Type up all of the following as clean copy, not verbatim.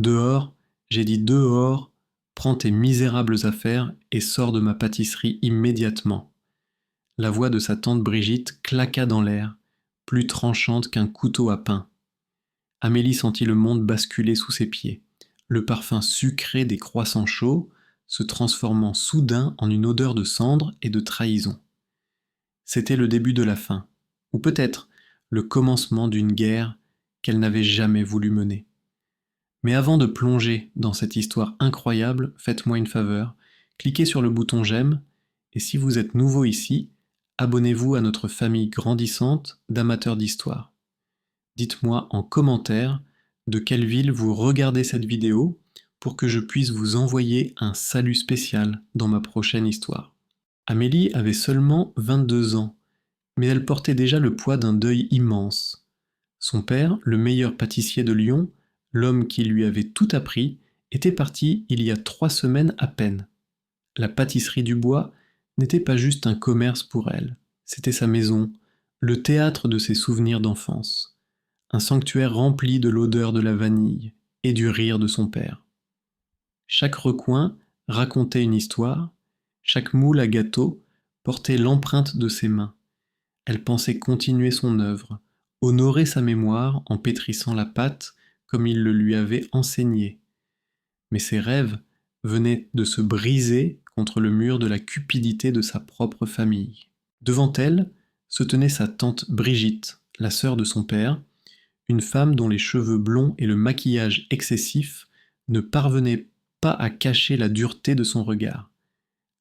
Dehors, j'ai dit dehors, prends tes misérables affaires et sors de ma pâtisserie immédiatement. La voix de sa tante Brigitte claqua dans l'air, plus tranchante qu'un couteau à pain. Amélie sentit le monde basculer sous ses pieds, le parfum sucré des croissants chauds se transformant soudain en une odeur de cendre et de trahison. C'était le début de la fin, ou peut-être le commencement d'une guerre qu'elle n'avait jamais voulu mener. Mais avant de plonger dans cette histoire incroyable, faites-moi une faveur, cliquez sur le bouton j'aime, et si vous êtes nouveau ici, abonnez-vous à notre famille grandissante d'amateurs d'histoire. Dites-moi en commentaire de quelle ville vous regardez cette vidéo pour que je puisse vous envoyer un salut spécial dans ma prochaine histoire. Amélie avait seulement 22 ans, mais elle portait déjà le poids d'un deuil immense. Son père, le meilleur pâtissier de Lyon, l'homme qui lui avait tout appris, était parti il y a 3 semaines à peine. La pâtisserie du bois n'était pas juste un commerce pour elle, c'était sa maison, le théâtre de ses souvenirs d'enfance, un sanctuaire rempli de l'odeur de la vanille et du rire de son père. Chaque recoin racontait une histoire, chaque moule à gâteau portait l'empreinte de ses mains. Elle pensait continuer son œuvre, honorer sa mémoire en pétrissant la pâte comme il le lui avait enseigné. Mais ses rêves venaient de se briser contre le mur de la cupidité de sa propre famille. Devant elle se tenait sa tante Brigitte, la sœur de son père, une femme dont les cheveux blonds et le maquillage excessif ne parvenaient pas à cacher la dureté de son regard.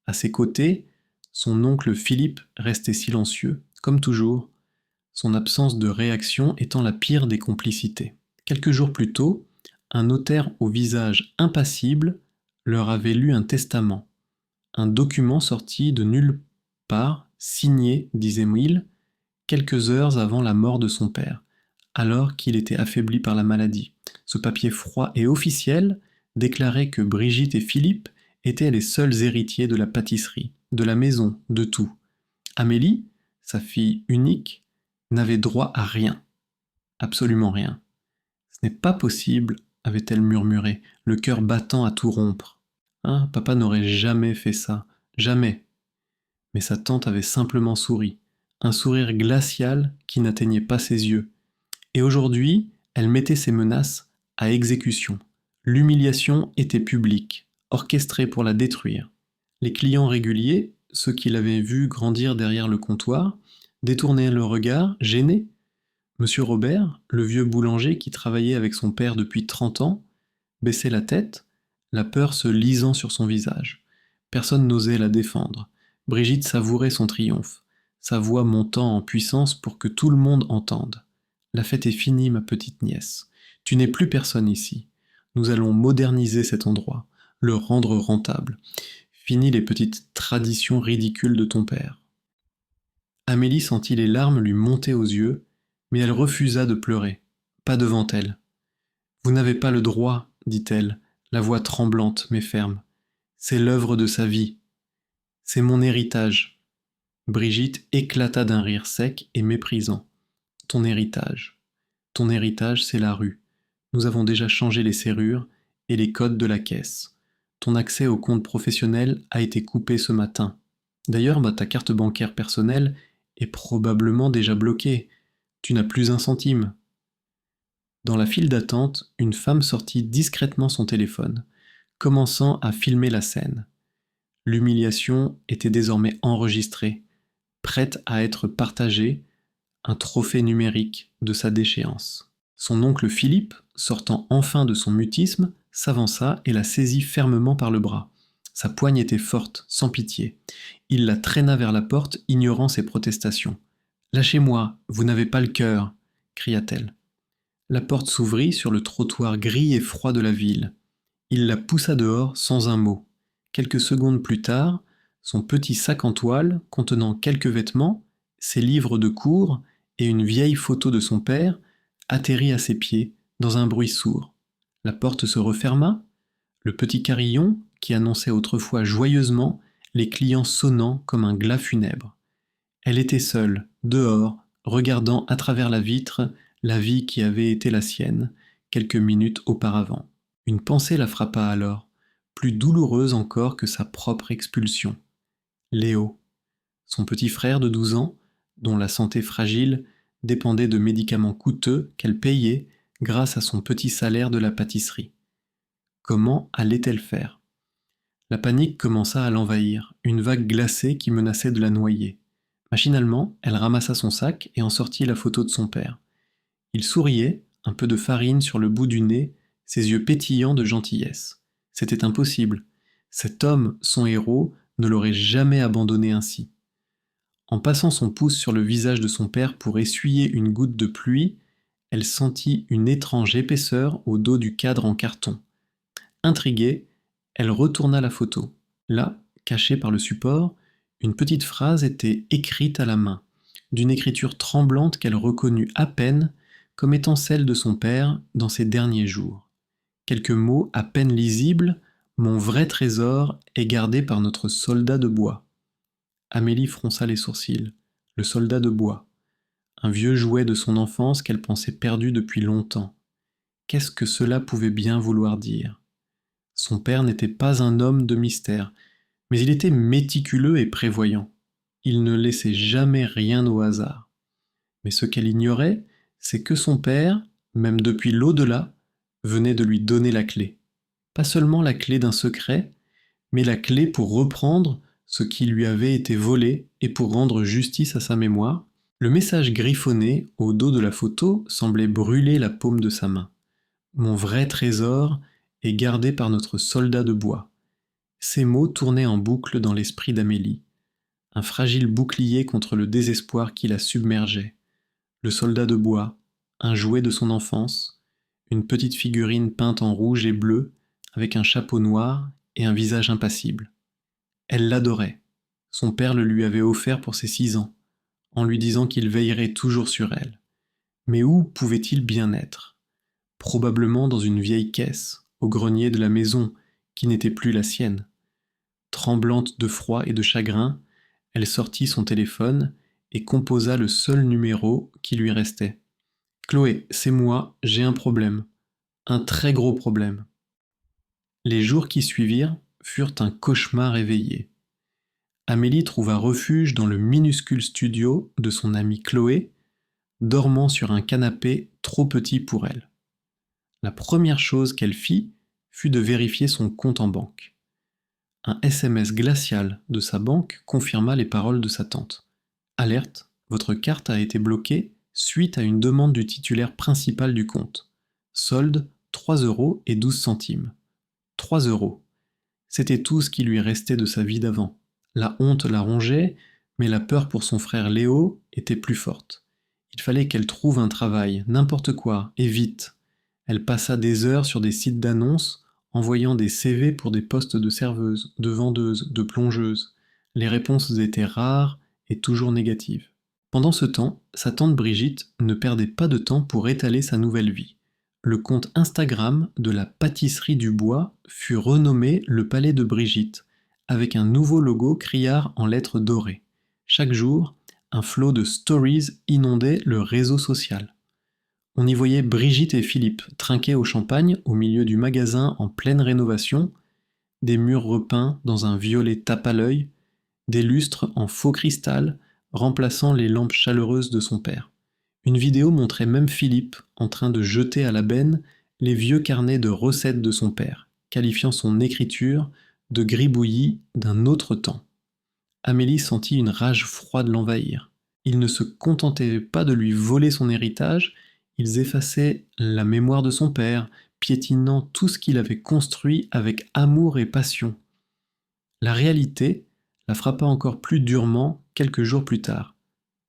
À ses côtés, son oncle Philippe restait silencieux, comme toujours, son absence de réaction étant la pire des complicités. Quelques jours plus tôt, un notaire au visage impassible leur avait lu un testament, un document sorti de nulle part, signé, disait-il, quelques heures avant la mort de son père, alors qu'il était affaibli par la maladie. Ce papier froid et officiel déclarait que Brigitte et Philippe étaient les seuls héritiers de la pâtisserie, de la maison, de tout. Amélie, sa fille unique, n'avait droit à rien, absolument rien. Ce n'est pas possible, avait-elle murmuré, le cœur battant à tout rompre. Hein, papa n'aurait jamais fait ça, jamais. Mais sa tante avait simplement souri, un sourire glacial qui n'atteignait pas ses yeux. Et aujourd'hui, elle mettait ses menaces à exécution. L'humiliation était publique, orchestrée pour la détruire. Les clients réguliers, ceux qui l'avaient vue grandir derrière le comptoir, détournaient le regard, gênés. Monsieur Robert, le vieux boulanger qui travaillait avec son père depuis 30 ans, baissait la tête, la peur se lisant sur son visage. Personne n'osait la défendre. Brigitte savourait son triomphe, sa voix montant en puissance pour que tout le monde entende. La fête est finie, ma petite nièce. Tu n'es plus personne ici. Nous allons moderniser cet endroit, le rendre rentable. Fini les petites traditions ridicules de ton père. Amélie sentit les larmes lui monter aux yeux, mais elle refusa de pleurer, pas devant elle. Vous n'avez pas le droit, dit-elle, la voix tremblante mais ferme. C'est l'œuvre de sa vie. C'est mon héritage. Brigitte éclata d'un rire sec et méprisant. Ton héritage. Ton héritage, c'est la rue. Nous avons déjà changé les serrures et les codes de la caisse. Ton accès au compte professionnel a été coupé ce matin. D'ailleurs, ta carte bancaire personnelle est probablement déjà bloquée. Tu n'as plus un centime. Dans la file d'attente, une femme sortit discrètement son téléphone, commençant à filmer la scène. L'humiliation était désormais enregistrée, prête à être partagée, un trophée numérique de sa déchéance. Son oncle Philippe, sortant enfin de son mutisme, s'avança et la saisit fermement par le bras. Sa poigne était forte, sans pitié. Il la traîna vers la porte, ignorant ses protestations. « Lâchez-moi, vous n'avez pas le cœur !» cria-t-elle. La porte s'ouvrit sur le trottoir gris et froid de la ville. Il la poussa dehors sans un mot. Quelques secondes plus tard, son petit sac en toile, contenant quelques vêtements, ses livres de cours et une vieille photo de son père, atterrit à ses pieds, dans un bruit sourd. La porte se referma, le petit carillon, qui annonçait autrefois joyeusement les clients sonnant comme un glas funèbre. Elle était seule, dehors, regardant à travers la vitre la vie qui avait été la sienne quelques minutes auparavant. Une pensée la frappa alors, plus douloureuse encore que sa propre expulsion. Léo, son petit frère de 12 ans, dont la santé fragile dépendait de médicaments coûteux qu'elle payait grâce à son petit salaire de la pâtisserie. Comment allait-elle faire? La panique commença à l'envahir, une vague glacée qui menaçait de la noyer. Machinalement, elle ramassa son sac et en sortit la photo de son père. Il souriait, un peu de farine sur le bout du nez, ses yeux pétillants de gentillesse. C'était impossible. Cet homme, son héros, ne l'aurait jamais abandonné ainsi. En passant son pouce sur le visage de son père pour essuyer une goutte de pluie, elle sentit une étrange épaisseur au dos du cadre en carton. Intriguée, elle retourna la photo. Là, cachée par le support, une petite phrase était écrite à la main, d'une écriture tremblante qu'elle reconnut à peine comme étant celle de son père dans ses derniers jours. Quelques mots à peine lisibles, mon vrai trésor est gardé par notre soldat de bois. Amélie fronça les sourcils. Le soldat de bois. Un vieux jouet de son enfance qu'elle pensait perdu depuis longtemps. Qu'est-ce que cela pouvait bien vouloir dire? Son père n'était pas un homme de mystère, mais il était méticuleux et prévoyant. Il ne laissait jamais rien au hasard. Mais ce qu'elle ignorait, c'est que son père, même depuis l'au-delà, venait de lui donner la clé. Pas seulement la clé d'un secret, mais la clé pour reprendre ce qui lui avait été volé et pour rendre justice à sa mémoire. Le message griffonné au dos de la photo semblait brûler la paume de sa main. Mon vrai trésor est gardé par notre soldat de bois. Ces mots tournaient en boucle dans l'esprit d'Amélie, un fragile bouclier contre le désespoir qui la submergeait. Le soldat de bois, un jouet de son enfance, une petite figurine peinte en rouge et bleu, avec un chapeau noir et un visage impassible. Elle l'adorait. Son père le lui avait offert pour ses 6 ans, en lui disant qu'il veillerait toujours sur elle. Mais où pouvait-il bien être? Probablement dans une vieille caisse, au grenier de la maison, qui n'était plus la sienne. Tremblante de froid et de chagrin, elle sortit son téléphone et composa le seul numéro qui lui restait. « Chloé, c'est moi, j'ai un problème. Un très gros problème. » Les jours qui suivirent furent un cauchemar éveillé. Amélie trouva refuge dans le minuscule studio de son amie Chloé, dormant sur un canapé trop petit pour elle. La première chose qu'elle fit fut de vérifier son compte en banque. Un SMS glacial de sa banque confirma les paroles de sa tante. Alerte, votre carte a été bloquée suite à une demande du titulaire principal du compte. Solde 3,12 €. 3 euros. C'était tout ce qui lui restait de sa vie d'avant. La honte la rongeait, mais la peur pour son frère Léo était plus forte. Il fallait qu'elle trouve un travail, n'importe quoi, et vite. Elle passa des heures sur des sites d'annonces, envoyant des CV pour des postes de serveuse, de vendeuse, de plongeuse. Les réponses étaient rares et toujours négatives. Pendant ce temps, sa tante Brigitte ne perdait pas de temps pour étaler sa nouvelle vie. Le compte Instagram de la pâtisserie du bois fut renommé le Palais de Brigitte, avec un nouveau logo criard en lettres dorées. Chaque jour, un flot de stories inondait le réseau social. On y voyait Brigitte et Philippe trinquer au champagne au milieu du magasin en pleine rénovation, des murs repeints dans un violet tape à l'œil, des lustres en faux cristal remplaçant les lampes chaleureuses de son père. Une vidéo montrait même Philippe en train de jeter à la benne les vieux carnets de recettes de son père, qualifiant son écriture de gribouillis d'un autre temps. Amélie sentit une rage froide l'envahir. Ils ne se contentaient pas de lui voler son héritage, ils effaçaient la mémoire de son père, piétinant tout ce qu'il avait construit avec amour et passion. La réalité la frappa encore plus durement quelques jours plus tard.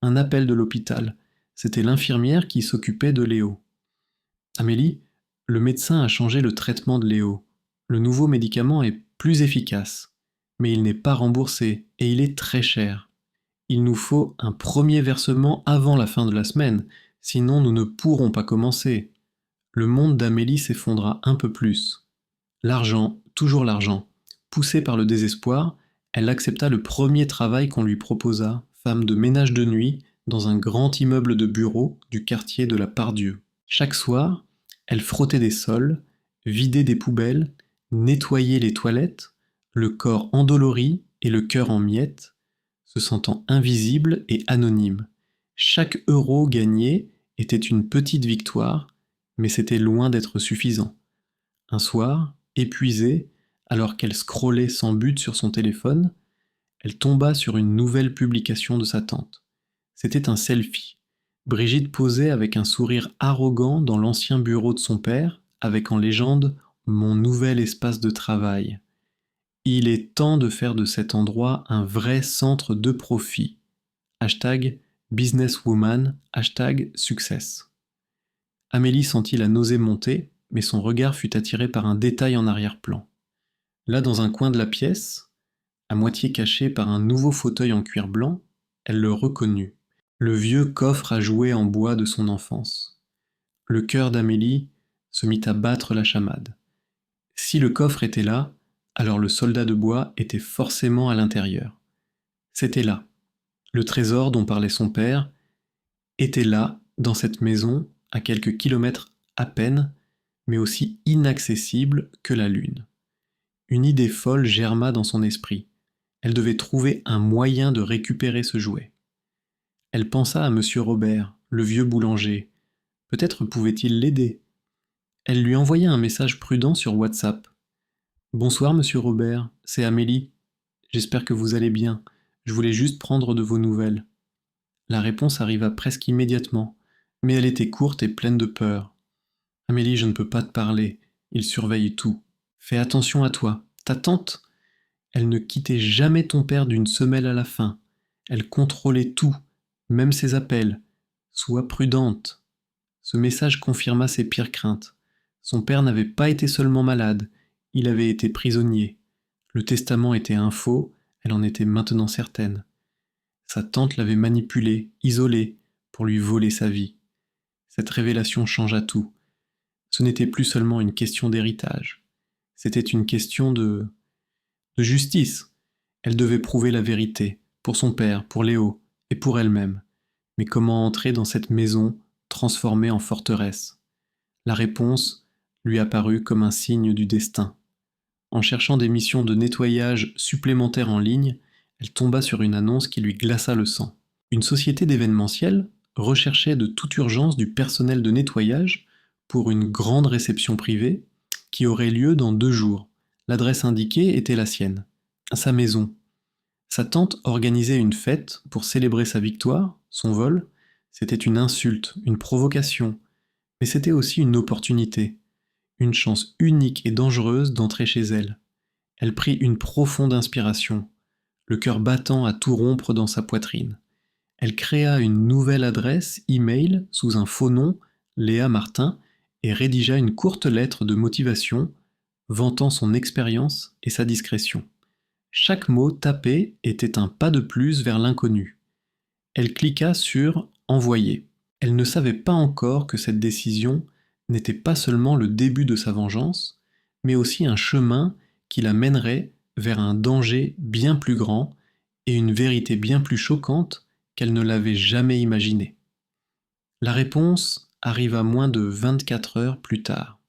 Un appel de l'hôpital. C'était l'infirmière qui s'occupait de Léo. « Amélie, le médecin a changé le traitement de Léo. Le nouveau médicament est plus efficace, mais il n'est pas remboursé et il est très cher. Il nous faut un premier versement avant la fin de la semaine, sinon nous ne pourrons pas commencer. » Le monde d'Amélie s'effondra un peu plus. L'argent, toujours l'argent. Poussée par le désespoir, elle accepta le premier travail qu'on lui proposa, femme de ménage de nuit, dans un grand immeuble de bureaux du quartier de la Part-Dieu. Chaque soir, elle frottait des sols vider des poubelles, nettoyer les toilettes, le corps endolori et le cœur en miettes, se sentant invisible et anonyme. Chaque euro gagné était une petite victoire, mais c'était loin d'être suffisant. Un soir, épuisée, alors qu'elle scrollait sans but sur son téléphone, elle tomba sur une nouvelle publication de sa tante. C'était un selfie. Brigitte posait avec un sourire arrogant dans l'ancien bureau de son père, avec en légende « Mon nouvel espace de travail ». Il est temps de faire de cet endroit un vrai centre de profit. Hashtag businesswoman, hashtag success. Amélie sentit la nausée monter, mais son regard fut attiré par un détail en arrière-plan. Là, dans un coin de la pièce, à moitié caché par un nouveau fauteuil en cuir blanc, elle le reconnut. Le vieux coffre à jouets en bois de son enfance. Le cœur d'Amélie se mit à battre la chamade. Si le coffre était là, alors le soldat de bois était forcément à l'intérieur. C'était là. Le trésor dont parlait son père était là, dans cette maison, à quelques kilomètres à peine, mais aussi inaccessible que la lune. Une idée folle germa dans son esprit. Elle devait trouver un moyen de récupérer ce jouet. Elle pensa à Monsieur Robert, le vieux boulanger. Peut-être pouvait-il l'aider. Elle lui envoya un message prudent sur WhatsApp. « Bonsoir, Monsieur Robert, c'est Amélie. J'espère que vous allez bien. Je voulais juste prendre de vos nouvelles. » La réponse arriva presque immédiatement, mais elle était courte et pleine de peur. « Amélie, je ne peux pas te parler. Il surveille tout. Fais attention à toi. Ta tante, elle ne quittait jamais ton père d'une semelle à la fin. Elle contrôlait tout, même ses appels. Sois prudente. » Ce message confirma ses pires craintes. Son père n'avait pas été seulement malade, il avait été prisonnier. Le testament était un faux, elle en était maintenant certaine. Sa tante l'avait manipulé, isolé, pour lui voler sa vie. Cette révélation changea tout. Ce n'était plus seulement une question d'héritage. C'était une question de justice. Elle devait prouver la vérité, pour son père, pour Léo, et pour elle-même. Mais comment entrer dans cette maison transformée en forteresse? La réponse lui apparut comme un signe du destin. En cherchant des missions de nettoyage supplémentaires en ligne, elle tomba sur une annonce qui lui glaça le sang. Une société d'événementiel recherchait de toute urgence du personnel de nettoyage pour une grande réception privée qui aurait lieu dans 2 jours. L'adresse indiquée était la sienne, sa maison. Sa tante organisait une fête pour célébrer sa victoire, son vol. C'était une insulte, une provocation, mais c'était aussi une opportunité, une chance unique et dangereuse d'entrer chez elle. Elle prit une profonde inspiration, le cœur battant à tout rompre dans sa poitrine. Elle créa une nouvelle adresse email sous un faux nom, Léa Martin, et rédigea une courte lettre de motivation vantant son expérience et sa discrétion. Chaque mot tapé était un pas de plus vers l'inconnu. Elle cliqua sur « Envoyer ». Elle ne savait pas encore que cette décision n'était pas seulement le début de sa vengeance, mais aussi un chemin qui la mènerait vers un danger bien plus grand et une vérité bien plus choquante qu'elle ne l'avait jamais imaginé. La réponse arriva moins de 24 heures plus tard.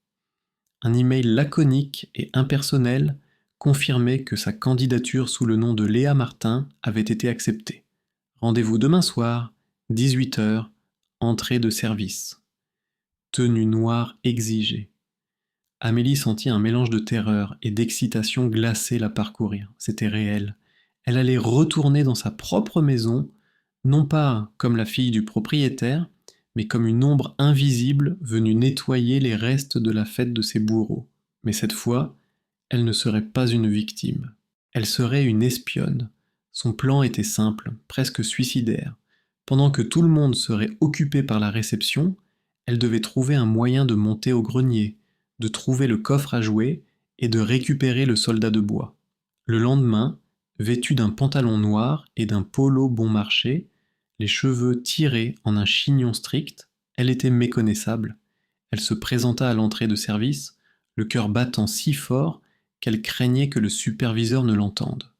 Un email laconique et impersonnel confirmait que sa candidature sous le nom de Léa Martin avait été acceptée. Rendez-vous demain soir, 18h, entrée de service. Tenue noire exigée. Amélie sentit un mélange de terreur et d'excitation glacée la parcourir. C'était réel. Elle allait retourner dans sa propre maison, non pas comme la fille du propriétaire, mais comme une ombre invisible venue nettoyer les restes de la fête de ses bourreaux. Mais cette fois, elle ne serait pas une victime. Elle serait une espionne. Son plan était simple, presque suicidaire. Pendant que tout le monde serait occupé par la réception, elle devait trouver un moyen de monter au grenier, de trouver le coffre à jouets et de récupérer le soldat de bois. Le lendemain, vêtue d'un pantalon noir et d'un polo bon marché, les cheveux tirés en un chignon strict, elle était méconnaissable. Elle se présenta à l'entrée de service, le cœur battant si fort qu'elle craignait que le superviseur ne l'entende.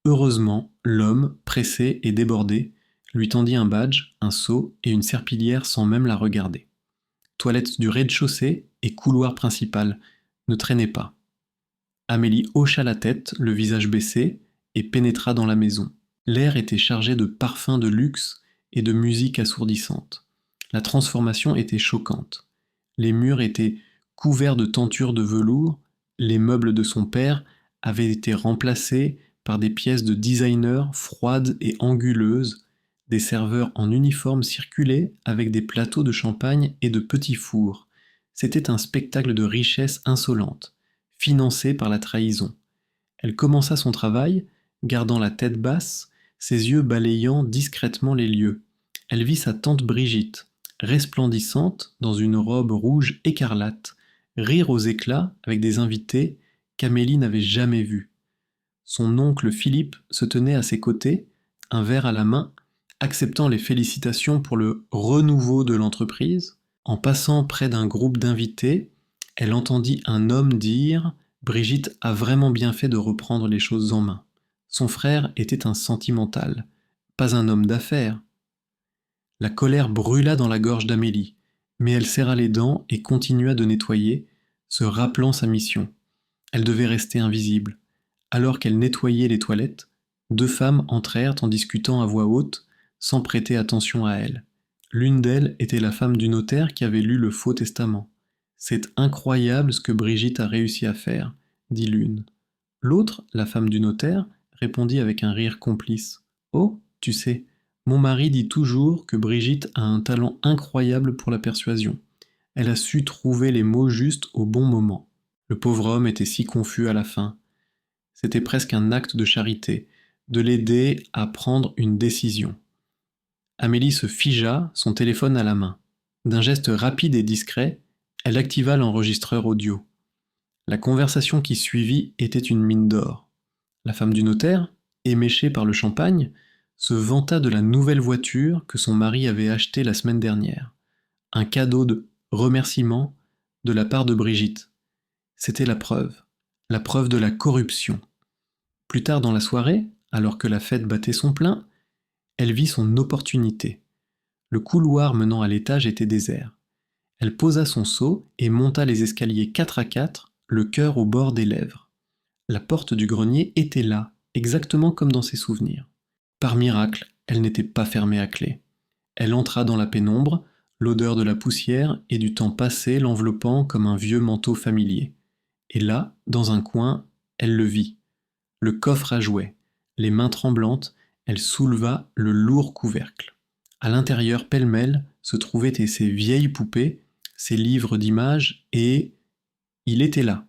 Heureusement, l'homme, pressé et débordé, lui tendit un badge, un seau et une serpillière sans même la regarder. Toilette du rez-de-chaussée et couloir principal, ne traînait pas. Amélie hocha la tête, le visage baissé, et pénétra dans la maison. L'air était chargé de parfums de luxe et de musique assourdissante. La transformation était choquante. Les murs étaient couverts de tentures de velours, les meubles de son père avaient été remplacés par des pièces de designer froides et anguleuses, des serveurs en uniforme circulaient avec des plateaux de champagne et de petits fours. C'était un spectacle de richesse insolente, financé par la trahison. Elle commença son travail, gardant la tête basse, ses yeux balayant discrètement les lieux. Elle vit sa tante Brigitte, resplendissante dans une robe rouge écarlate, rire aux éclats avec des invités qu'Amélie n'avait jamais vus. Son oncle Philippe se tenait à ses côtés, un verre à la main, acceptant les félicitations pour le renouveau de l'entreprise. En passant près d'un groupe d'invités, elle entendit un homme dire « Brigitte a vraiment bien fait de reprendre les choses en main. Son frère était un sentimental, pas un homme d'affaires. » La colère brûla dans la gorge d'Amélie, mais elle serra les dents et continua de nettoyer, se rappelant sa mission. Elle devait rester invisible. Alors qu'elle nettoyait les toilettes, deux femmes entrèrent en discutant à voix haute, sans prêter attention à elle. L'une d'elles était la femme du notaire qui avait lu le faux testament. « C'est incroyable ce que Brigitte a réussi à faire, » dit l'une. L'autre, la femme du notaire, répondit avec un rire complice. « Oh, tu sais, mon mari dit toujours que Brigitte a un talent incroyable pour la persuasion. Elle a su trouver les mots justes au bon moment. » Le pauvre homme était si confus à la fin. C'était presque un acte de charité, de l'aider à prendre une décision. Amélie se figea, son téléphone à la main. D'un geste rapide et discret, elle activa l'enregistreur audio. La conversation qui suivit était une mine d'or. La femme du notaire, éméchée par le champagne, se vanta de la nouvelle voiture que son mari avait achetée la semaine dernière. Un cadeau de remerciement de la part de Brigitte. C'était la preuve de la corruption. Plus tard dans la soirée, alors que la fête battait son plein, elle vit son opportunité. Le couloir menant à l'étage était désert. Elle posa son seau et monta les escaliers 4 à 4, le cœur au bord des lèvres. La porte du grenier était là, exactement comme dans ses souvenirs. Par miracle, elle n'était pas fermée à clé. Elle entra dans la pénombre, l'odeur de la poussière et du temps passé l'enveloppant comme un vieux manteau familier. Et là, dans un coin, elle le vit. Le coffre à jouets. Les mains tremblantes, elle souleva le lourd couvercle. À l'intérieur, pêle-mêle, se trouvaient ses vieilles poupées, ses livres d'images et... il était là,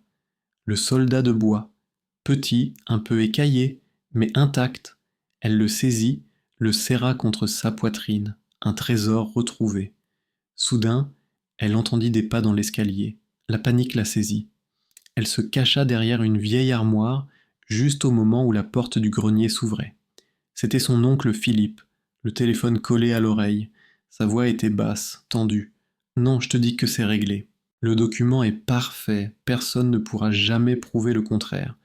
le soldat de bois, petit, un peu écaillé, mais intact. Elle le saisit, le serra contre sa poitrine, un trésor retrouvé. Soudain, elle entendit des pas dans l'escalier. La panique la saisit. Elle se cacha derrière une vieille armoire, juste au moment où la porte du grenier s'ouvrait. C'était son oncle Philippe, le téléphone collé à l'oreille. Sa voix était basse, tendue. « Non, je te dis que c'est réglé. Le document est parfait, personne ne pourra jamais prouver le contraire.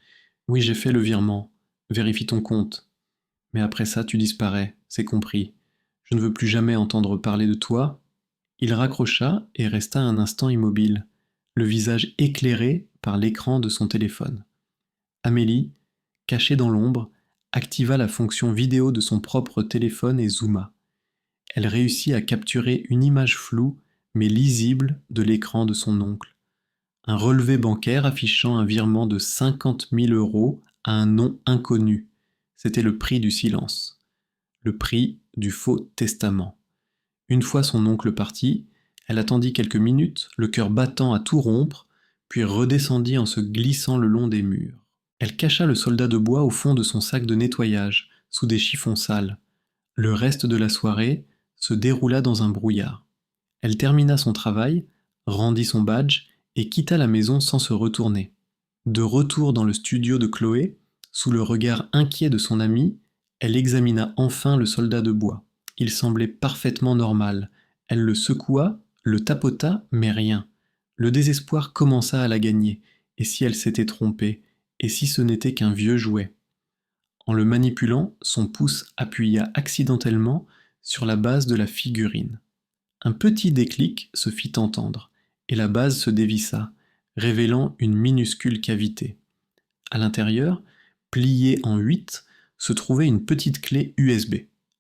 Oui, j'ai fait le virement. Vérifie ton compte. Mais après ça, tu disparais, c'est compris. Je ne veux plus jamais entendre parler de toi. » Il raccrocha et resta un instant immobile, le visage éclairé par l'écran de son téléphone. Amélie, cachée dans l'ombre, activa la fonction vidéo de son propre téléphone et zooma. Elle réussit à capturer une image floue mais lisible de l'écran de son oncle. Un relevé bancaire affichant un virement de 50 000 € à un nom inconnu. C'était le prix du silence. Le prix du faux testament. Une fois son oncle parti, elle attendit quelques minutes, le cœur battant à tout rompre, puis redescendit en se glissant le long des murs. Elle cacha le soldat de bois au fond de son sac de nettoyage, sous des chiffons sales. Le reste de la soirée se déroula dans un brouillard. Elle termina son travail, rendit son badge et quitta la maison sans se retourner. De retour dans le studio de Chloé, sous le regard inquiet de son amie, elle examina enfin le soldat de bois. Il semblait parfaitement normal. Elle le secoua, le tapota, mais rien. Le désespoir commença à la gagner. Et si elle s'était trompée? Et si ce n'était qu'un vieux jouet? En le manipulant, son pouce appuya accidentellement sur la base de la figurine. Un petit déclic se fit entendre, et la base se dévissa. révélant une minuscule cavité. À l'intérieur, pliée en 8, se trouvait une petite clé USB.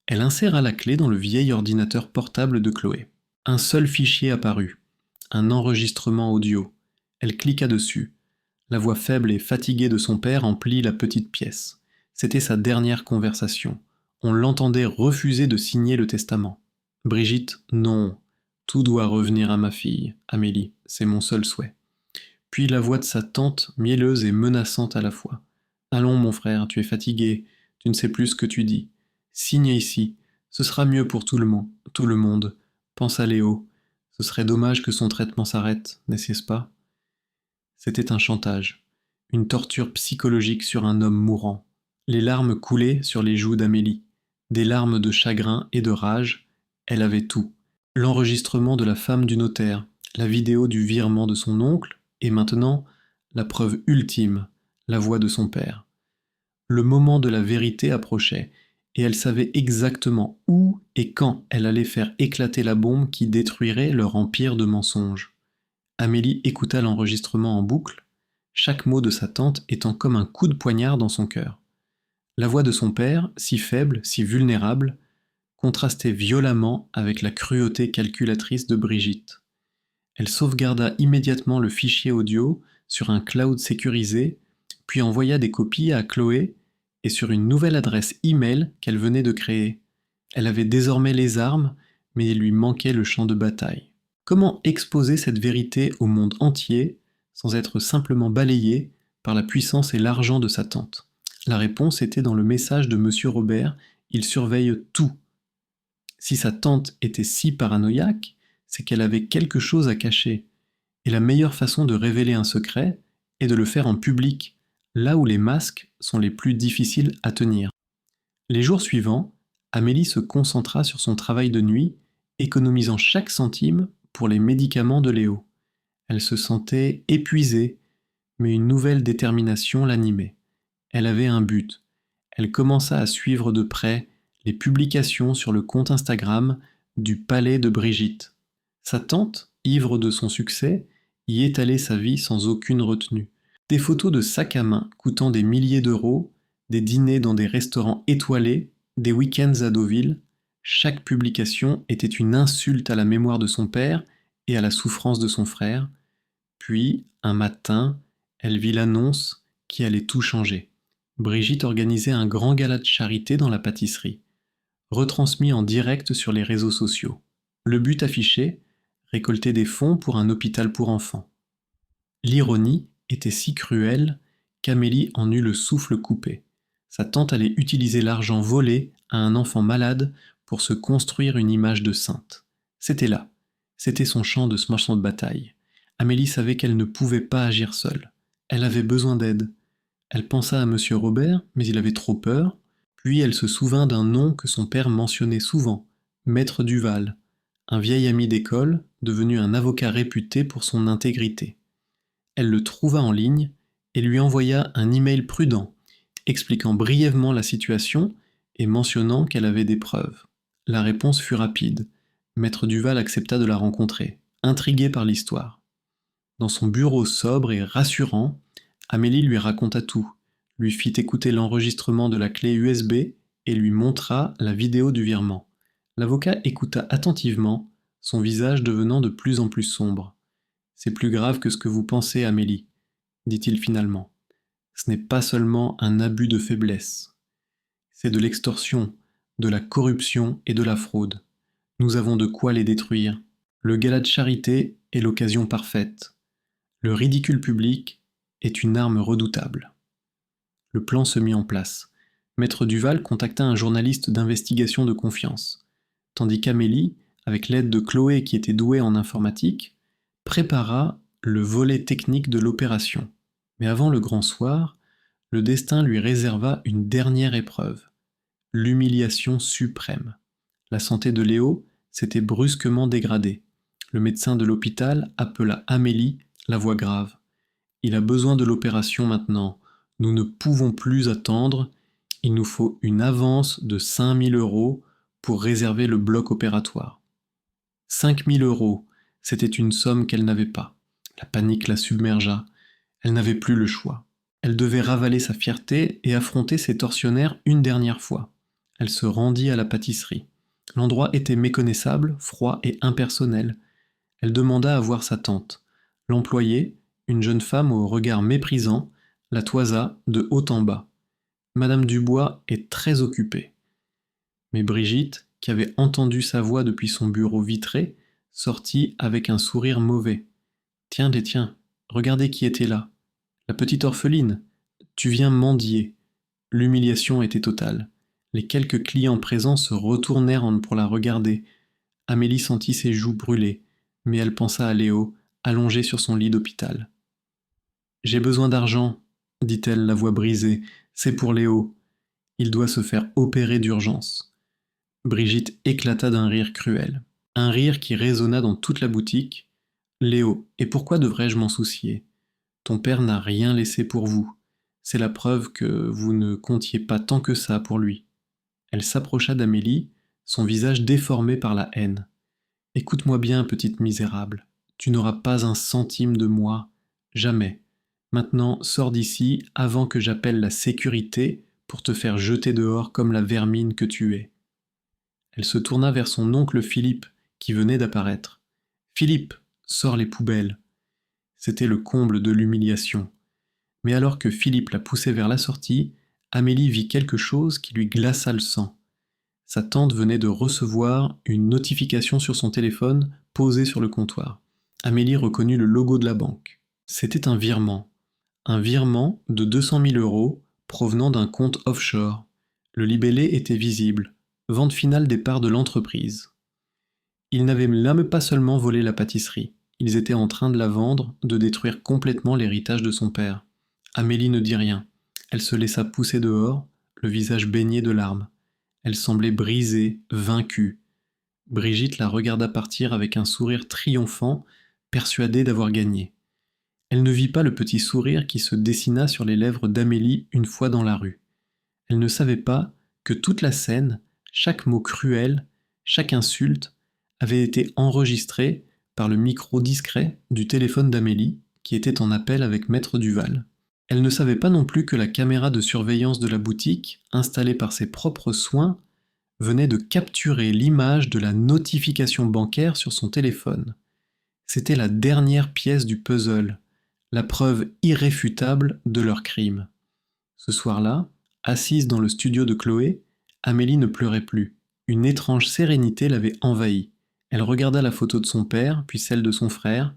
Elle inséra la clé dans le vieil ordinateur portable de Chloé. Un seul fichier apparut, un enregistrement audio. Elle cliqua dessus. La voix faible et fatiguée de son père emplit la petite pièce. C'était sa dernière conversation. On l'entendait refuser de signer le testament. Brigitte, non. Tout doit revenir à ma fille, Amélie, c'est mon seul souhait. Puis la voix de sa tante, mielleuse et menaçante à la fois. Allons, mon frère, tu es fatigué, tu ne sais plus ce que tu dis. Signe ici, ce sera mieux pour tout le monde. Pense à Léo. Ce serait dommage que son traitement s'arrête, n'est-ce pas? C'était un chantage, une torture psychologique sur un homme mourant. Les larmes coulaient sur les joues d'Amélie, des larmes de chagrin et de rage. Elle avait tout. L'enregistrement de la femme du notaire, la vidéo du virement de son oncle, et maintenant, la preuve ultime, la voix de son père. Le moment de la vérité approchait, et elle savait exactement où et quand elle allait faire éclater la bombe qui détruirait leur empire de mensonges. Amélie écouta l'enregistrement en boucle, chaque mot de sa tante étant comme un coup de poignard dans son cœur. La voix de son père, si faible, si vulnérable, contrastait violemment avec la cruauté calculatrice de Brigitte. Elle sauvegarda immédiatement le fichier audio sur un cloud sécurisé, puis envoya des copies à Chloé et sur une nouvelle adresse e-mail qu'elle venait de créer. Elle avait désormais les armes, mais il lui manquait le champ de bataille. Comment exposer cette vérité au monde entier sans être simplement balayée par la puissance et l'argent de sa tante? La réponse était dans le message de Monsieur Robert, il surveille tout. Si sa tante était si paranoïaque, c'est qu'elle avait quelque chose à cacher. Et la meilleure façon de révéler un secret est de le faire en public, là où les masques sont les plus difficiles à tenir. Les jours suivants, Amélie se concentra sur son travail de nuit, économisant chaque centime pour les médicaments de Léo. Elle se sentait épuisée, mais une nouvelle détermination l'animait. Elle avait un but. Elle commença à suivre de près les publications sur le compte Instagram du Palais de Brigitte. Sa tante, ivre de son succès, y étalait sa vie sans aucune retenue. Des photos de sacs à main coûtant des milliers d'euros, des dîners dans des restaurants étoilés, des week-ends à Deauville, chaque publication était une insulte à la mémoire de son père et à la souffrance de son frère. Puis, un matin, elle vit l'annonce qui allait tout changer. Brigitte organisait un grand gala de charité dans la pâtisserie, retransmis en direct sur les réseaux sociaux. Le but affiché, récolter des fonds pour un hôpital pour enfants. L'ironie était si cruelle qu'Amélie en eut le souffle coupé. Sa tante allait utiliser l'argent volé à un enfant malade pour se construire une image de sainte. C'était là. C'était son champ de bataille. Amélie savait qu'elle ne pouvait pas agir seule. Elle avait besoin d'aide. Elle pensa à Monsieur Robert, mais il avait trop peur. Puis elle se souvint d'un nom que son père mentionnait souvent, Maître Duval, un vieil ami d'école, devenu un avocat réputé pour son intégrité. Elle le trouva en ligne et lui envoya un email prudent, expliquant brièvement la situation et mentionnant qu'elle avait des preuves. La réponse fut rapide. Maître Duval accepta de la rencontrer, intrigué par l'histoire. Dans son bureau sobre et rassurant, Amélie lui raconta tout, lui fit écouter l'enregistrement de la clé USB et lui montra la vidéo du virement. L'avocat écouta attentivement, son visage devenant de plus en plus sombre. « C'est plus grave que ce que vous pensez, Amélie, » dit-il finalement. « Ce n'est pas seulement un abus de faiblesse. C'est de l'extorsion, de la corruption et de la fraude. Nous avons de quoi les détruire. Le gala de charité est l'occasion parfaite. Le ridicule public est une arme redoutable. » Le plan se mit en place. Maître Duval contacta un journaliste d'investigation de confiance, tandis qu'Amélie, avec l'aide de Chloé qui était douée en informatique, prépara le volet technique de l'opération. Mais avant le grand soir, le destin lui réserva une dernière épreuve, l'humiliation suprême. La santé de Léo s'était brusquement dégradée. Le médecin de l'hôpital appela Amélie, la voix grave. « Il a besoin de l'opération maintenant. Nous ne pouvons plus attendre. Il nous faut une avance de 5 000 € pour réserver le bloc opératoire. » 5 000 €, c'était une somme qu'elle n'avait pas. La panique la submergea. Elle n'avait plus le choix. Elle devait ravaler sa fierté et affronter ses tortionnaires une dernière fois. Elle se rendit à la pâtisserie. L'endroit était méconnaissable, froid et impersonnel. Elle demanda à voir sa tante. L'employée, une jeune femme au regard méprisant, la toisa de haut en bas. Madame Dubois est très occupée. Mais Brigitte, qui avait entendu sa voix depuis son bureau vitré, sortit avec un sourire mauvais. Tiens, regardez qui était là. La petite orpheline. Tu viens mendier. L'humiliation était totale. Les quelques clients présents se retournèrent pour la regarder. Amélie sentit ses joues brûler, mais elle pensa à Léo, allongé sur son lit d'hôpital. J'ai besoin d'argent, dit-elle, la voix brisée. C'est pour Léo. Il doit se faire opérer d'urgence. Brigitte éclata d'un rire cruel. Un rire qui résonna dans toute la boutique. Léo, et pourquoi devrais-je m'en soucier? Ton père n'a rien laissé pour vous. C'est la preuve que vous ne comptiez pas tant que ça pour lui. Elle s'approcha d'Amélie, son visage déformé par la haine. Écoute-moi bien, petite misérable. Tu n'auras pas un centime de moi. Jamais. Maintenant, sors d'ici avant que j'appelle la sécurité pour te faire jeter dehors comme la vermine que tu es. Elle se tourna vers son oncle Philippe, qui venait d'apparaître. Philippe, sors les poubelles. C'était le comble de l'humiliation. Mais alors que Philippe la poussait vers la sortie, Amélie vit quelque chose qui lui glaça le sang. Sa tante venait de recevoir une notification sur son téléphone posée sur le comptoir. Amélie reconnut le logo de la banque. C'était un virement. Un virement de 200 000 € provenant d'un compte offshore. Le libellé était visible. Vente finale des parts de l'entreprise. Ils n'avaient là pas seulement volé la pâtisserie. Ils étaient en train de la vendre, de détruire complètement l'héritage de son père. Amélie ne dit rien. Elle se laissa pousser dehors, le visage baigné de larmes. Elle semblait brisée, vaincue. Brigitte la regarda partir avec un sourire triomphant, persuadée d'avoir gagné. Elle ne vit pas le petit sourire qui se dessina sur les lèvres d'Amélie une fois dans la rue. Elle ne savait pas que toute la scène, chaque mot cruel, chaque insulte, avait été enregistré par le micro discret du téléphone d'Amélie, qui était en appel avec Maître Duval. Elle ne savait pas non plus que la caméra de surveillance de la boutique, installée par ses propres soins, venait de capturer l'image de la notification bancaire sur son téléphone. C'était la dernière pièce du puzzle, la preuve irréfutable de leur crime. Ce soir-là, assise dans le studio de Chloé, Amélie ne pleurait plus. Une étrange sérénité l'avait envahie. Elle regarda la photo de son père, puis celle de son frère.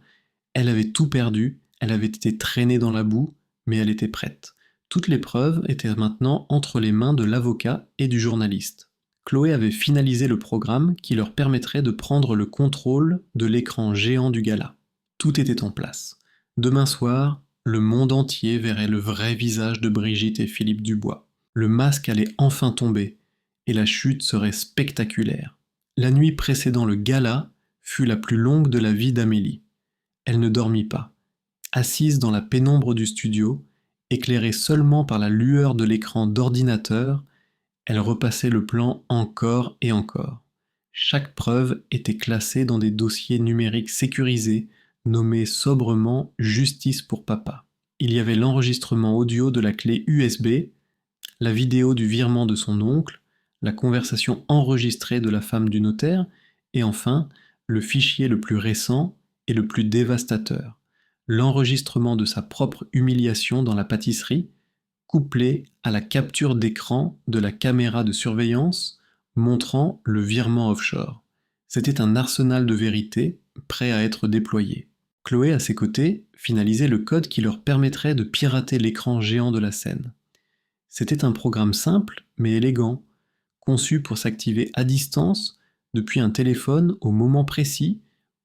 Elle avait tout perdu, elle avait été traînée dans la boue, mais elle était prête. Toutes les preuves étaient maintenant entre les mains de l'avocat et du journaliste. Chloé avait finalisé le programme qui leur permettrait de prendre le contrôle de l'écran géant du gala. Tout était en place. Demain soir, le monde entier verrait le vrai visage de Brigitte et Philippe Dubois. Le masque allait enfin tomber, et la chute serait spectaculaire. La nuit précédant le gala fut la plus longue de la vie d'Amélie. Elle ne dormit pas. Assise dans la pénombre du studio, éclairée seulement par la lueur de l'écran d'ordinateur, elle repassait le plan encore et encore. Chaque preuve était classée dans des dossiers numériques sécurisés, nommés sobrement « Justice pour papa ». Il y avait l'enregistrement audio de la clé USB, la vidéo du virement de son oncle, la conversation enregistrée de la femme du notaire, et enfin, le fichier le plus récent et le plus dévastateur, l'enregistrement de sa propre humiliation dans la pâtisserie, couplé à la capture d'écran de la caméra de surveillance montrant le virement offshore. C'était un arsenal de vérité prêt à être déployé. Chloé, à ses côtés, finalisait le code qui leur permettrait de pirater l'écran géant de la scène. C'était un programme simple mais élégant, conçu pour s'activer à distance depuis un téléphone au moment précis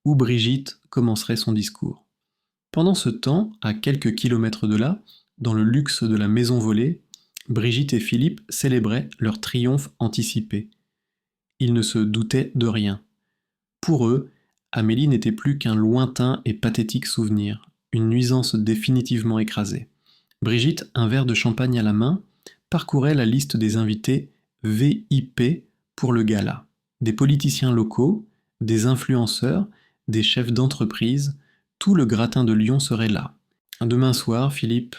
où Brigitte commencerait son discours. Pendant ce temps, à quelques kilomètres de là, dans le luxe de la maison volée, Brigitte et Philippe célébraient leur triomphe anticipé. Ils ne se doutaient de rien. Pour eux, Amélie n'était plus qu'un lointain et pathétique souvenir, une nuisance définitivement écrasée. Brigitte, un verre de champagne à la main, parcourait la liste des invités VIP pour le gala. Des politiciens locaux, des influenceurs, des chefs d'entreprise, tout le gratin de Lyon serait là. Demain soir, Philippe,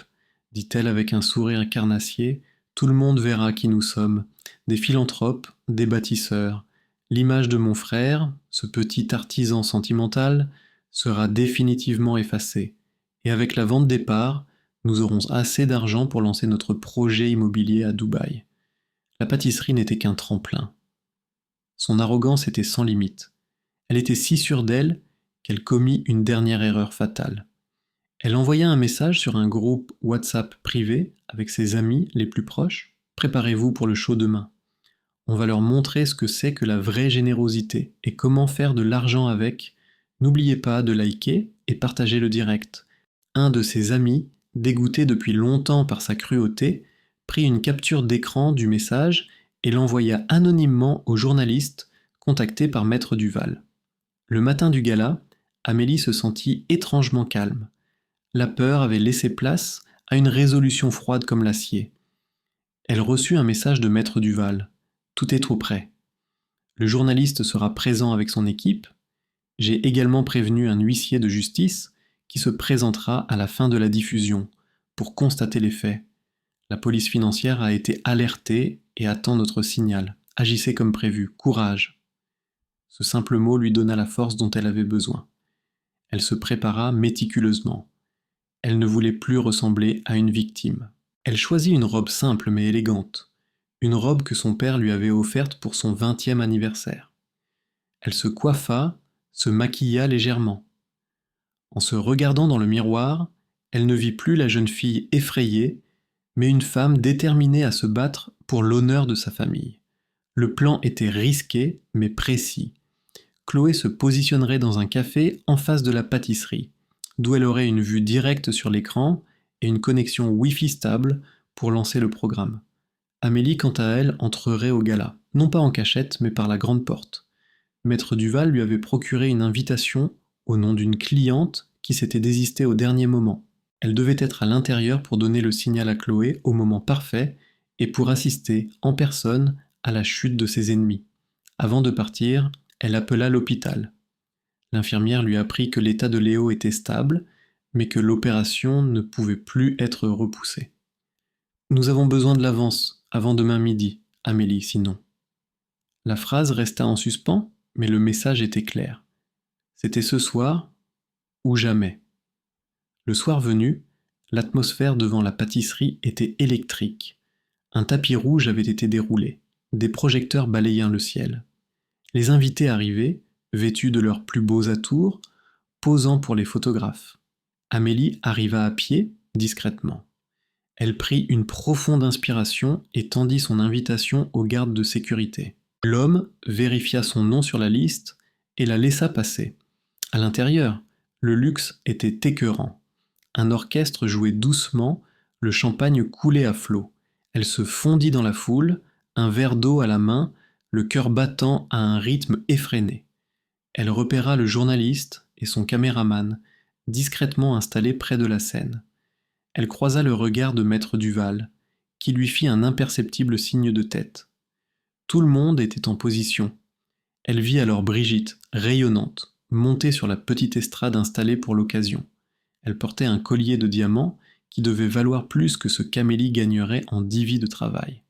dit-elle avec un sourire carnassier, tout le monde verra qui nous sommes, des philanthropes, des bâtisseurs. L'image de mon frère, ce petit artisan sentimental, sera définitivement effacée. Et avec la vente des parts, nous aurons assez d'argent pour lancer notre projet immobilier à Dubaï. La pâtisserie n'était qu'un tremplin. Son arrogance était sans limite. Elle était si sûre d'elle qu'elle commit une dernière erreur fatale. Elle envoya un message sur un groupe WhatsApp privé avec ses amis les plus proches. Préparez-vous pour le show demain. On va leur montrer ce que c'est que la vraie générosité et comment faire de l'argent avec. N'oubliez pas de liker et partager le direct. Un de ses amis, dégoûté depuis longtemps par sa cruauté, prit une capture d'écran du message et l'envoya anonymement au journaliste contacté par Maître Duval. Le matin du gala, Amélie se sentit étrangement calme. La peur avait laissé place à une résolution froide comme l'acier. Elle reçut un message de Maître Duval. Tout est trop prêt. Le journaliste sera présent avec son équipe. J'ai également prévenu un huissier de justice qui se présentera à la fin de la diffusion pour constater les faits. La police financière a été alertée et attend notre signal. Agissez comme prévu. Courage. Ce simple mot lui donna la force dont elle avait besoin. Elle se prépara méticuleusement. Elle ne voulait plus ressembler à une victime. Elle choisit une robe simple mais élégante, une robe que son père lui avait offerte pour son 20e anniversaire. Elle se coiffa, se maquilla légèrement. En se regardant dans le miroir, elle ne vit plus la jeune fille effrayée, mais une femme déterminée à se battre pour l'honneur de sa famille. Le plan était risqué mais précis. Chloé se positionnerait dans un café en face de la pâtisserie, d'où elle aurait une vue directe sur l'écran et une connexion Wi-Fi stable pour lancer le programme. Amélie, quant à elle, entrerait au gala, non pas en cachette, mais par la grande porte. Maître Duval lui avait procuré une invitation au nom d'une cliente qui s'était désistée au dernier moment. Elle devait être à l'intérieur pour donner le signal à Chloé au moment parfait et pour assister, en personne, à la chute de ses ennemis. Avant de partir, elle appela l'hôpital. L'infirmière lui apprit que l'état de Léo était stable, mais que l'opération ne pouvait plus être repoussée. « Nous avons besoin de l'avance, avant demain midi, Amélie, sinon. » La phrase resta en suspens, mais le message était clair. C'était ce soir ou jamais. Le soir venu, l'atmosphère devant la pâtisserie était électrique. Un tapis rouge avait été déroulé, des projecteurs balayaient le ciel. Les invités arrivaient, vêtus de leurs plus beaux atours, posant pour les photographes. Amélie arriva à pied, discrètement. Elle prit une profonde inspiration et tendit son invitation au garde de sécurité. L'homme vérifia son nom sur la liste et la laissa passer. À l'intérieur, le luxe était écœurant. Un orchestre jouait doucement, le champagne coulait à flots. Elle se fondit dans la foule, un verre d'eau à la main, le cœur battant à un rythme effréné. Elle repéra le journaliste et son caméraman, discrètement installés près de la scène. Elle croisa le regard de Maître Duval, qui lui fit un imperceptible signe de tête. Tout le monde était en position. Elle vit alors Brigitte, rayonnante, monter sur la petite estrade installée pour l'occasion. Elle portait un collier de diamants qui devait valoir plus que ce qu'Amélie gagnerait en 10 vies de travail.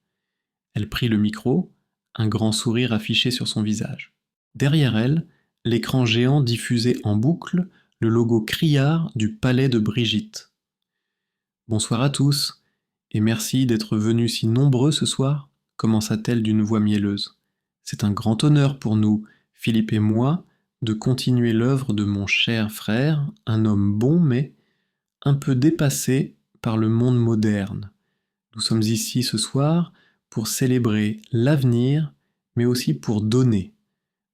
Elle prit le micro, un grand sourire affiché sur son visage. Derrière elle, l'écran géant diffusait en boucle le logo criard du palais de Brigitte. « Bonsoir à tous, et merci d'être venus si nombreux ce soir, commença-t-elle d'une voix mielleuse. C'est un grand honneur pour nous, Philippe et moi, de continuer l'œuvre de mon cher frère, un homme bon mais un peu dépassé par le monde moderne. Nous sommes ici ce soir pour célébrer l'avenir, mais aussi pour donner.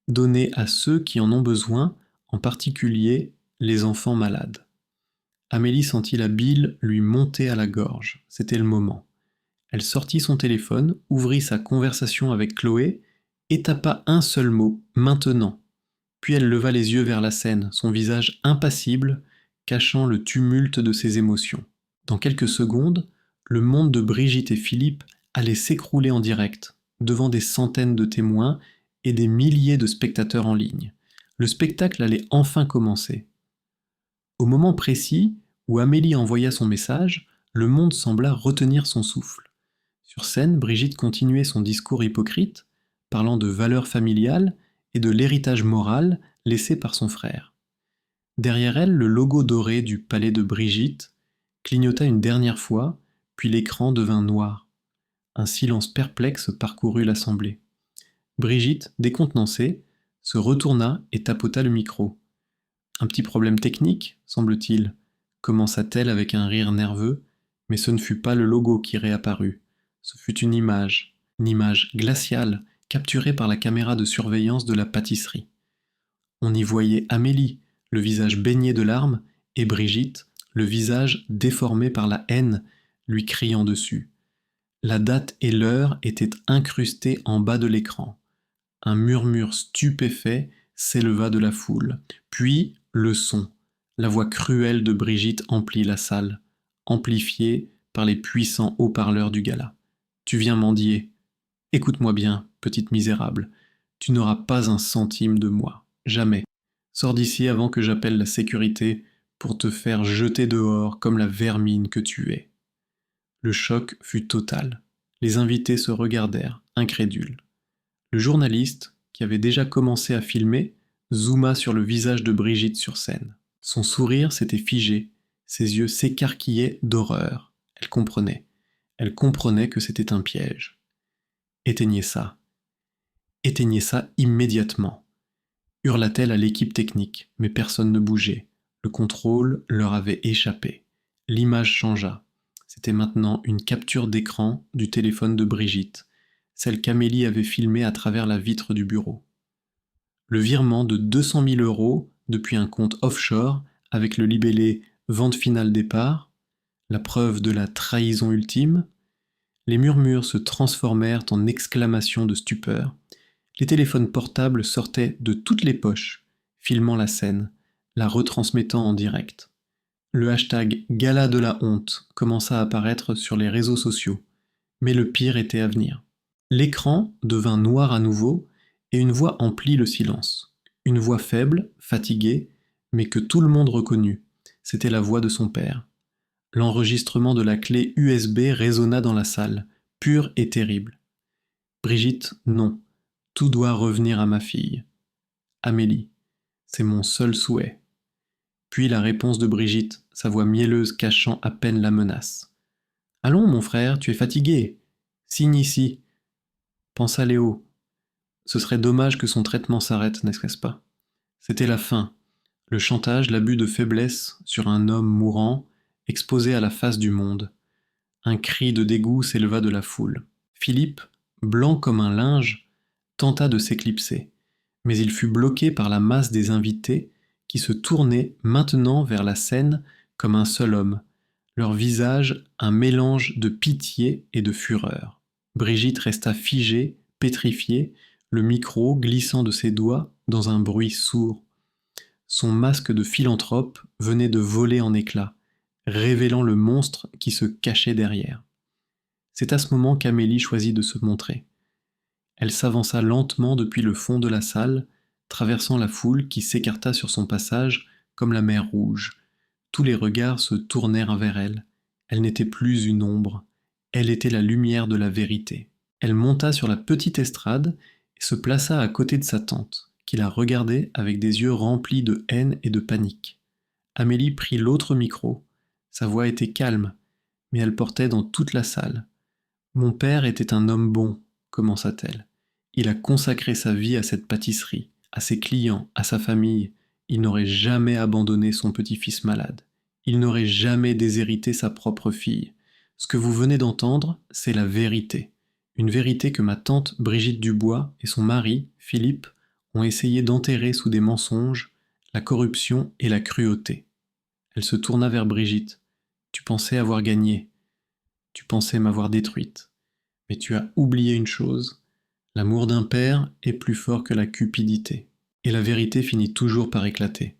Donner à ceux qui en ont besoin, en particulier les enfants malades. » Amélie sentit la bile lui monter à la gorge. C'était le moment. Elle sortit son téléphone, ouvrit sa conversation avec Chloé et tapa un seul mot, « maintenant ». Puis elle leva les yeux vers la scène, son visage impassible, cachant le tumulte de ses émotions. Dans quelques secondes, le monde de Brigitte et Philippe allait s'écrouler en direct, devant des centaines de témoins et des milliers de spectateurs en ligne. Le spectacle allait enfin commencer. Au moment précis où Amélie envoya son message, le monde sembla retenir son souffle. Sur scène, Brigitte continuait son discours hypocrite, parlant de valeurs familiales et de l'héritage moral laissé par son frère. Derrière elle, le logo doré du palais de Brigitte clignota une dernière fois, puis l'écran devint noir. Un silence perplexe parcourut l'assemblée. Brigitte, décontenancée, se retourna et tapota le micro. Un petit problème technique, semble-t-il, commença-t-elle avec un rire nerveux, mais ce ne fut pas le logo qui réapparut. Ce fut une image glaciale, capturée par la caméra de surveillance de la pâtisserie. On y voyait Amélie, le visage baigné de larmes, et Brigitte, le visage déformé par la haine, lui criant dessus. La date et l'heure étaient incrustées en bas de l'écran. Un murmure stupéfait s'éleva de la foule. Puis, le son. La voix cruelle de Brigitte emplit la salle, amplifiée par les puissants haut-parleurs du gala. Tu viens mendier. Écoute-moi bien, petite misérable. Tu n'auras pas un centime de moi. Jamais. Sors d'ici avant que j'appelle la sécurité pour te faire jeter dehors comme la vermine que tu es. Le choc fut total. Les invités se regardèrent, incrédules. Le journaliste, qui avait déjà commencé à filmer, zooma sur le visage de Brigitte sur scène. Son sourire s'était figé, ses yeux s'écarquillaient d'horreur. Elle comprenait. Elle comprenait que c'était un piège. Éteignez ça. Éteignez ça immédiatement. Hurla-t-elle à l'équipe technique, mais personne ne bougeait. Le contrôle leur avait échappé. L'image changea. C'était maintenant une capture d'écran du téléphone de Brigitte, celle qu'Amélie avait filmée à travers la vitre du bureau. Le virement de 200 000 € depuis un compte offshore avec le libellé « Vente finale départ », la preuve de la trahison ultime. Les murmures se transformèrent en exclamations de stupeur. Les téléphones portables sortaient de toutes les poches, filmant la scène, la retransmettant en direct. Le hashtag « Gala de la honte » commença à apparaître sur les réseaux sociaux, mais le pire était à venir. L'écran devint noir à nouveau et une voix emplit le silence. Une voix faible, fatiguée, mais que tout le monde reconnut. C'était la voix de son père. L'enregistrement de la clé USB résonna dans la salle, pur et terrible. Brigitte, non. Tout doit revenir à ma fille. Amélie, c'est mon seul souhait. Puis la réponse de Brigitte, sa voix mielleuse cachant à peine la menace. Allons, mon frère, tu es fatigué. Signe ici. Pense à Léo. Ce serait dommage que son traitement s'arrête, n'est-ce pas? C'était la fin. Le chantage, l'abus de faiblesse sur un homme mourant, exposé à la face du monde. Un cri de dégoût s'éleva de la foule. Philippe, blanc comme un linge, tenta de s'éclipser, mais il fut bloqué par la masse des invités qui se tournaient maintenant vers la scène comme un seul homme, leur visage un mélange de pitié et de fureur. Brigitte resta figée, pétrifiée, le micro glissant de ses doigts dans un bruit sourd. Son masque de philanthrope venait de voler en éclats, révélant le monstre qui se cachait derrière. C'est à ce moment qu'Amélie choisit de se montrer. Elle s'avança lentement depuis le fond de la salle, traversant la foule qui s'écarta sur son passage comme la mer Rouge. Tous les regards se tournèrent vers elle. Elle n'était plus une ombre. Elle était la lumière de la vérité. Elle monta sur la petite estrade et se plaça à côté de sa tante, qui la regardait avec des yeux remplis de haine et de panique. Amélie prit l'autre micro. Sa voix était calme, mais elle portait dans toute la salle. « Mon père était un homme bon », commença-t-elle. Il a consacré sa vie à cette pâtisserie, à ses clients, à sa famille. Il n'aurait jamais abandonné son petit-fils malade. Il n'aurait jamais déshérité sa propre fille. Ce que vous venez d'entendre, c'est la vérité. Une vérité que ma tante Brigitte Dubois et son mari, Philippe, ont essayé d'enterrer sous des mensonges, la corruption et la cruauté. Elle se tourna vers Brigitte. Tu pensais avoir gagné. Tu pensais m'avoir détruite. Mais tu as oublié une chose. L'amour d'un père est plus fort que la cupidité. Et la vérité finit toujours par éclater.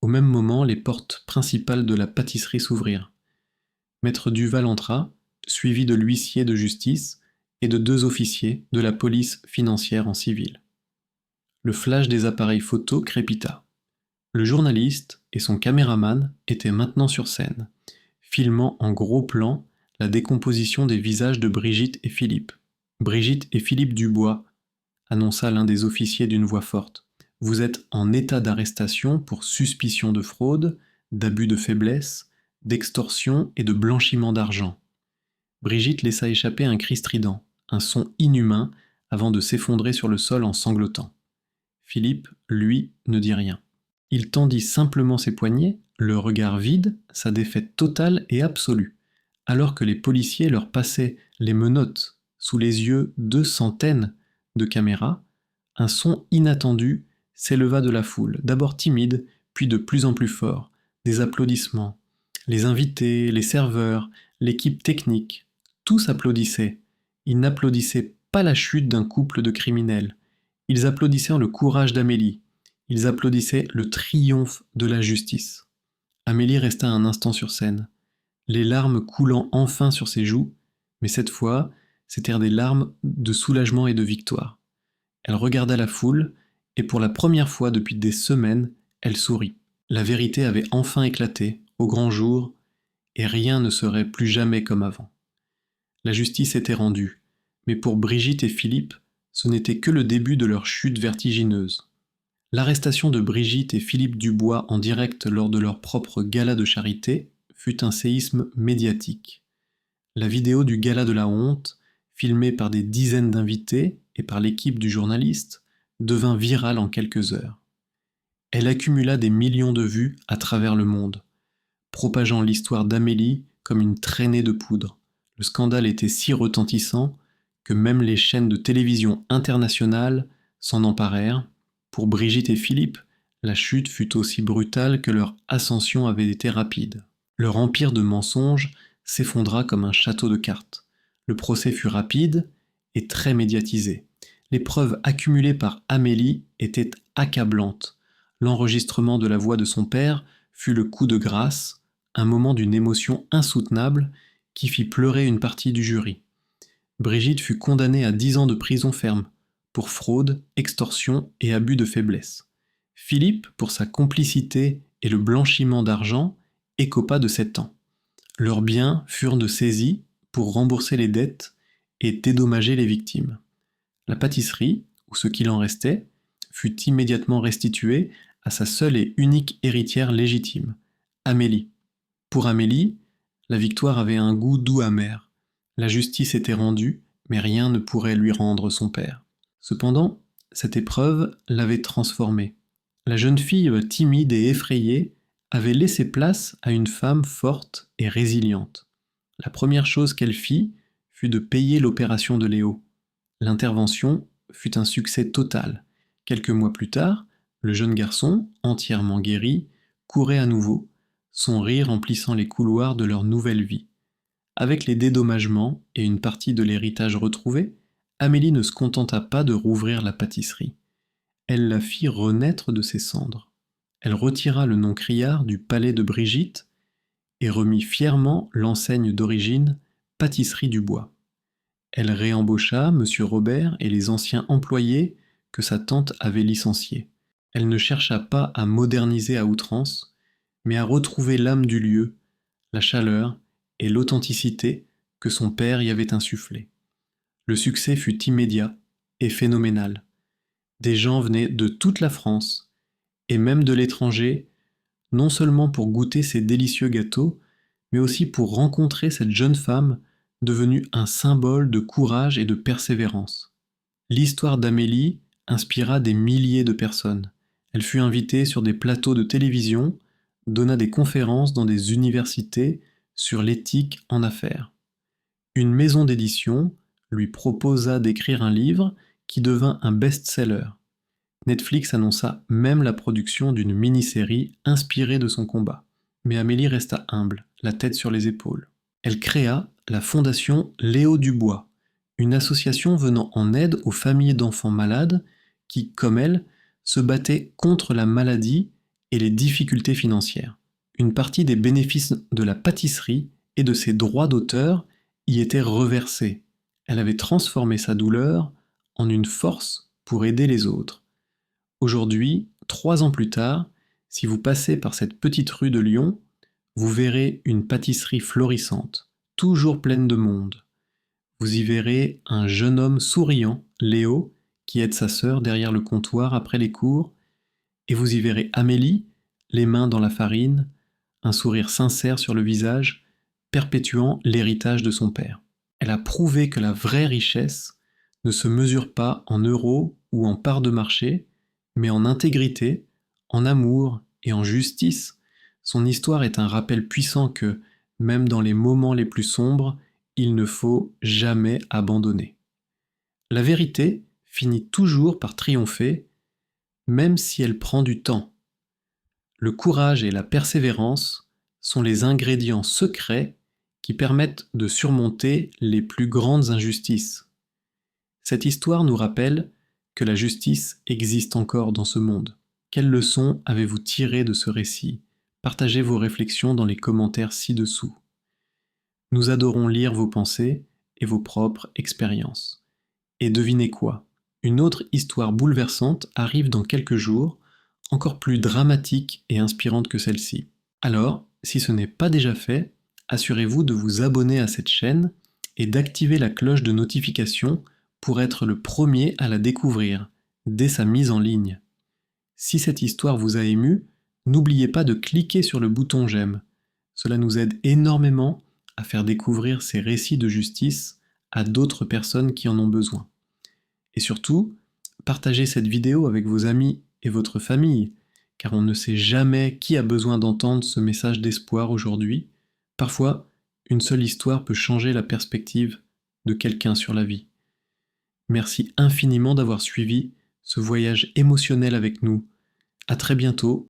Au même moment, les portes principales de la pâtisserie s'ouvrirent. Maître Duval entra, suivi de l'huissier de justice et de 2 officiers de la police financière en civil. Le flash des appareils photo crépita. Le journaliste et son caméraman étaient maintenant sur scène, filmant en gros plan la décomposition des visages de Brigitte et Philippe. Brigitte et Philippe Dubois, annonça l'un des officiers d'une voix forte. Vous êtes en état d'arrestation pour suspicion de fraude, d'abus de faiblesse, d'extorsion et de blanchiment d'argent. Brigitte laissa échapper un cri strident, un son inhumain, avant de s'effondrer sur le sol en sanglotant. Philippe, lui, ne dit rien. Il tendit simplement ses poignets, le regard vide, sa défaite totale et absolue, alors que les policiers leur passaient les menottes sous les yeux 200 de caméras. Un son inattendu s'éleva de la foule, d'abord timide, puis de plus en plus fort. Des applaudissements. Les invités, les serveurs, l'équipe technique, tous applaudissaient. Ils n'applaudissaient pas la chute d'un couple de criminels. Ils applaudissaient le courage d'Amélie. Ils applaudissaient le triomphe de la justice. Amélie resta un instant sur scène, les larmes coulant enfin sur ses joues, mais cette fois, c'étaient des larmes de soulagement et de victoire. Elle regarda la foule, et pour la première fois depuis des semaines, elle sourit. La vérité avait enfin éclaté, au grand jour, et rien ne serait plus jamais comme avant. La justice était rendue, mais pour Brigitte et Philippe, ce n'était que le début de leur chute vertigineuse. L'arrestation de Brigitte et Philippe Dubois en direct lors de leur propre gala de charité fut un séisme médiatique. La vidéo du gala de la honte, filmée par des dizaines d'invités et par l'équipe du journaliste, devint virale en quelques heures. Elle accumula des millions de vues à travers le monde, propageant l'histoire d'Amélie comme une traînée de poudre. Le scandale était si retentissant que même les chaînes de télévision internationales s'en emparèrent. Pour Brigitte et Philippe, la chute fut aussi brutale que leur ascension avait été rapide. Leur empire de mensonges s'effondra comme un château de cartes. Le procès fut rapide et très médiatisé. Les preuves accumulées par Amélie étaient accablantes. L'enregistrement de la voix de son père fut le coup de grâce, un moment d'une émotion insoutenable qui fit pleurer une partie du jury. Brigitte fut condamnée à 10 ans de prison ferme, pour fraude, extorsion et abus de faiblesse. Philippe, pour sa complicité et le blanchiment d'argent, écopa de 7 ans. Leurs biens furent saisis pour rembourser les dettes et dédommager les victimes. La pâtisserie, ou ce qu'il en restait, fut immédiatement restituée à sa seule et unique héritière légitime, Amélie. Pour Amélie, la victoire avait un goût doux amer. La justice était rendue, mais rien ne pourrait lui rendre son père. Cependant, cette épreuve l'avait transformée. La jeune fille timide et effrayée avait laissé place à une femme forte et résiliente. La première chose qu'elle fit fut de payer l'opération de Léo. L'intervention fut un succès total. Quelques mois plus tard, le jeune garçon, entièrement guéri, courait à nouveau, son rire emplissant les couloirs de leur nouvelle vie. Avec les dédommagements et une partie de l'héritage retrouvé, Amélie ne se contenta pas de rouvrir la pâtisserie. Elle la fit renaître de ses cendres. Elle retira le nom criard du palais de Brigitte et remit fièrement l'enseigne d'origine Pâtisserie du Bois. Elle réembaucha M. Robert et les anciens employés que sa tante avait licenciés. Elle ne chercha pas à moderniser à outrance, mais à retrouver l'âme du lieu, la chaleur et l'authenticité que son père y avait insufflée. Le succès fut immédiat et phénoménal. Des gens venaient de toute la France, et même de l'étranger, non seulement pour goûter ces délicieux gâteaux, mais aussi pour rencontrer cette jeune femme devenue un symbole de courage et de persévérance. L'histoire d'Amélie inspira des milliers de personnes. Elle fut invitée sur des plateaux de télévision, donna des conférences dans des universités sur l'éthique en affaires. Une maison d'édition lui proposa d'écrire un livre qui devint un best-seller. Netflix annonça même la production d'une mini-série inspirée de son combat. Mais Amélie resta humble, la tête sur les épaules. Elle créa la fondation Léo Dubois, une association venant en aide aux familles d'enfants malades qui, comme elle, se battaient contre la maladie et les difficultés financières. Une partie des bénéfices de la pâtisserie et de ses droits d'auteur y étaient reversés. Elle avait transformé sa douleur en une force pour aider les autres. Aujourd'hui, 3 ans plus tard, Si vous passez par cette petite rue de Lyon, vous verrez une pâtisserie florissante, toujours pleine de monde. Vous y verrez un jeune homme souriant, Léo, qui aide sa sœur derrière le comptoir après les cours, et vous y verrez Amélie, les mains dans la farine, un sourire sincère sur le visage, perpétuant l'héritage de son père. Elle a prouvé que la vraie richesse ne se mesure pas en euros ou en parts de marché, mais en intégrité, en amour et en justice. Son histoire est un rappel puissant que, même dans les moments les plus sombres, il ne faut jamais abandonner. La vérité finit toujours par triompher, même si elle prend du temps. Le courage et la persévérance sont les ingrédients secrets qui permettent de surmonter les plus grandes injustices. Cette histoire nous rappelle que la justice existe encore dans ce monde. Quelles leçons avez-vous tirées de ce récit? Partagez vos réflexions dans les commentaires ci-dessous. Nous adorons lire vos pensées et vos propres expériences. Et devinez quoi? Une autre histoire bouleversante arrive dans quelques jours, encore plus dramatique et inspirante que celle-ci. Alors, si ce n'est pas déjà fait, assurez-vous de vous abonner à cette chaîne et d'activer la cloche de notification pour être le premier à la découvrir, dès sa mise en ligne. Si cette histoire vous a ému, n'oubliez pas de cliquer sur le bouton j'aime. Cela nous aide énormément à faire découvrir ces récits de justice à d'autres personnes qui en ont besoin. Et surtout, partagez cette vidéo avec vos amis et votre famille, car on ne sait jamais qui a besoin d'entendre ce message d'espoir aujourd'hui. Parfois, une seule histoire peut changer la perspective de quelqu'un sur la vie. Merci infiniment d'avoir suivi ce voyage émotionnel avec nous. À très bientôt